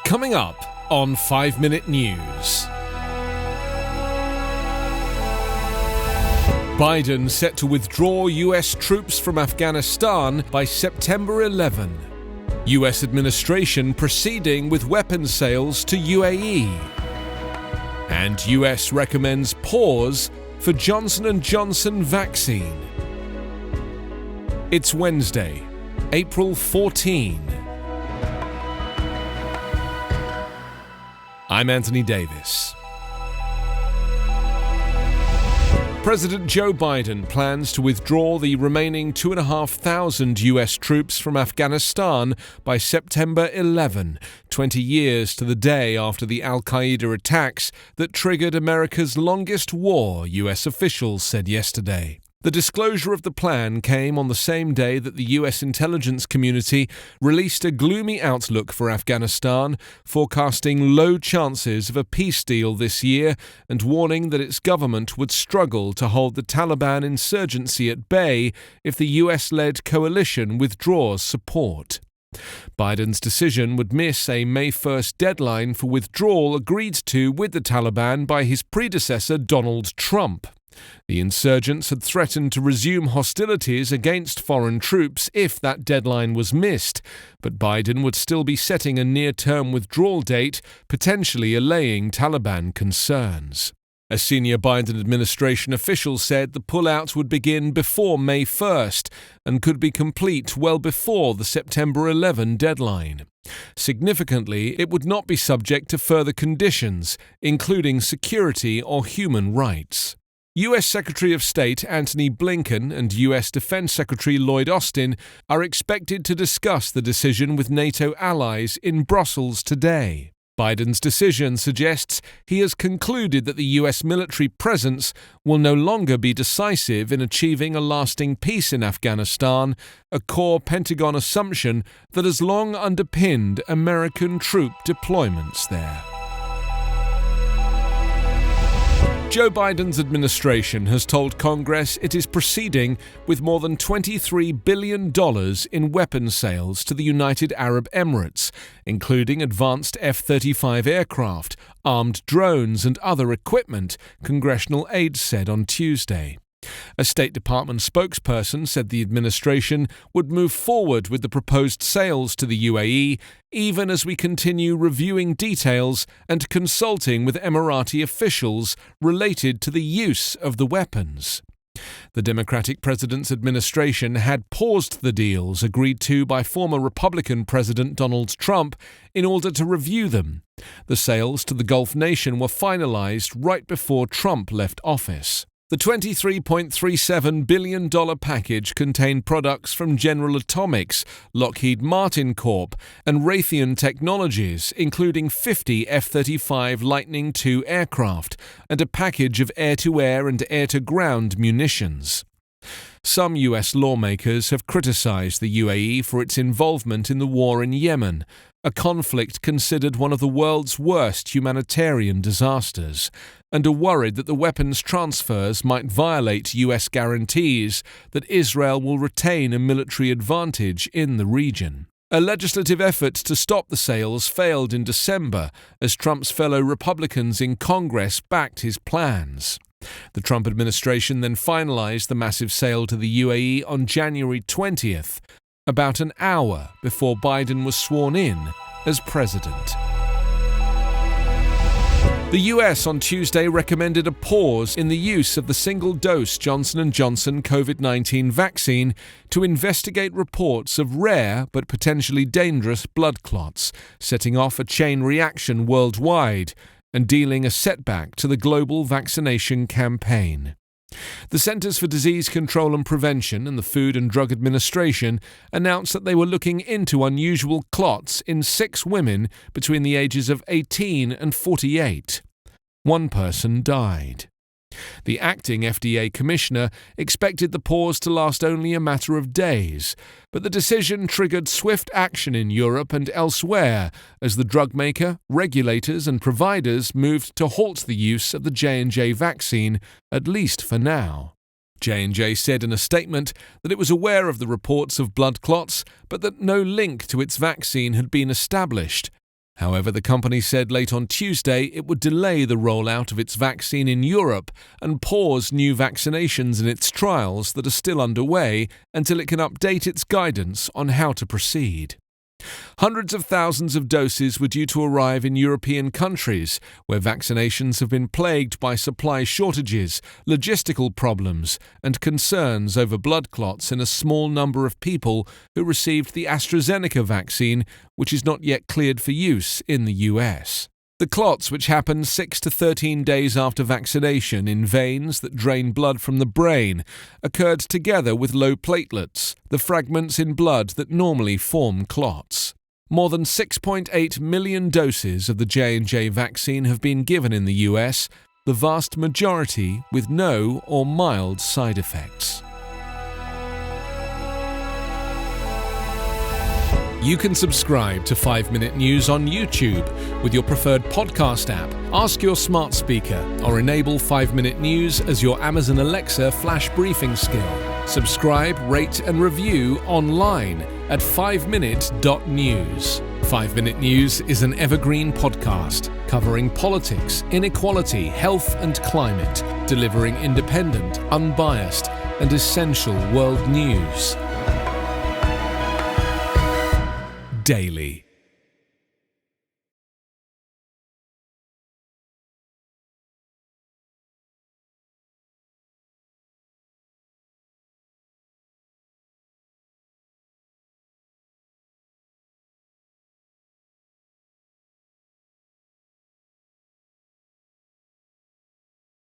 Coming up on 5 Minute News. Biden set to withdraw US troops from Afghanistan by September 11. US administration proceeding with weapons sales to UAE. And US recommends pause for Johnson & Johnson vaccine. It's Wednesday, April 14. I'm Anthony Davis. President Joe Biden plans to withdraw the remaining 2,500 US troops from Afghanistan by September 11, 20 years to the day after the al-Qaeda attacks that triggered America's longest war, US officials said yesterday. The disclosure of the plan came on the same day that the US intelligence community released a gloomy outlook for Afghanistan, forecasting low chances of a peace deal this year and warning that its government would struggle to hold the Taliban insurgency at bay if the US-led coalition withdraws support. Biden's decision would miss a May 1st deadline for withdrawal agreed to with the Taliban by his predecessor Donald Trump. The insurgents had threatened to resume hostilities against foreign troops if that deadline was missed, but Biden would still be setting a near-term withdrawal date, potentially allaying Taliban concerns. A senior Biden administration official said the pullout would begin before May 1st and could be complete well before the September 11 deadline. Significantly, it would not be subject to further conditions, including security or human rights. U.S. Secretary of State Antony Blinken and U.S. Defense Secretary Lloyd Austin are expected to discuss the decision with NATO allies in Brussels today. Biden's decision suggests he has concluded that the U.S. military presence will no longer be decisive in achieving a lasting peace in Afghanistan, a core Pentagon assumption that has long underpinned American troop deployments there. Joe Biden's administration has told Congress it is proceeding with more than $23 billion in weapons sales to the United Arab Emirates, including advanced F-35 aircraft, armed drones and other equipment, congressional aides said on Tuesday. A State Department spokesperson said the administration would move forward with the proposed sales to the UAE, even as we continue reviewing details and consulting with Emirati officials related to the use of the weapons. The Democratic president's administration had paused the deals agreed to by former Republican President Donald Trump in order to review them. The sales to the Gulf nation were finalized right before Trump left office. The $23.37 billion package contained products from General Atomics, Lockheed Martin Corp., and Raytheon Technologies, including 50 F-35 Lightning II aircraft and a package of air-to-air and air-to-ground munitions. Some U.S. lawmakers have criticized the UAE for its involvement in the war in Yemen, a conflict considered one of the world's worst humanitarian disasters, and are worried that the weapons transfers might violate U.S. guarantees that Israel will retain a military advantage in the region. A legislative effort to stop the sales failed in December as Trump's fellow Republicans in Congress backed his plans. The Trump administration then finalized the massive sale to the UAE on January 20th, about an hour before Biden was sworn in as president. The US on Tuesday recommended a pause in the use of the single-dose Johnson & Johnson COVID-19 vaccine to investigate reports of rare but potentially dangerous blood clots, setting off a chain reaction worldwide and dealing a setback to the global vaccination campaign. The Centers for Disease Control and Prevention and the Food and Drug Administration announced that they were looking into unusual clots in 6 women between the ages of 18 and 48. One person died. The acting FDA commissioner expected the pause to last only a matter of days, but the decision triggered swift action in Europe and elsewhere as the drug maker, regulators and providers moved to halt the use of the J&J vaccine, at least for now. J&J said in a statement that it was aware of the reports of blood clots, but that no link to its vaccine had been established. However, the company said late on Tuesday it would delay the rollout of its vaccine in Europe and pause new vaccinations in its trials that are still underway until it can update its guidance on how to proceed. Hundreds of thousands of doses were due to arrive in European countries, where vaccinations have been plagued by supply shortages, logistical problems, and concerns over blood clots in a small number of people who received the AstraZeneca vaccine, which is not yet cleared for use in the US. The clots, which happen 6 to 13 days after vaccination in veins that drain blood from the brain, occurred together with low platelets, the fragments in blood that normally form clots. More than 6.8 million doses of the J&J vaccine have been given in the US, the vast majority with no or mild side effects. You can subscribe to 5 Minute News on YouTube with your preferred podcast app. Ask your smart speaker or enable 5 Minute News as your Amazon Alexa flash briefing skill. Subscribe, rate and review online at 5minute.news. 5 Minute News is an Evergreen Podcast covering politics, inequality, health and climate, delivering independent, unbiased and essential world news. Daily.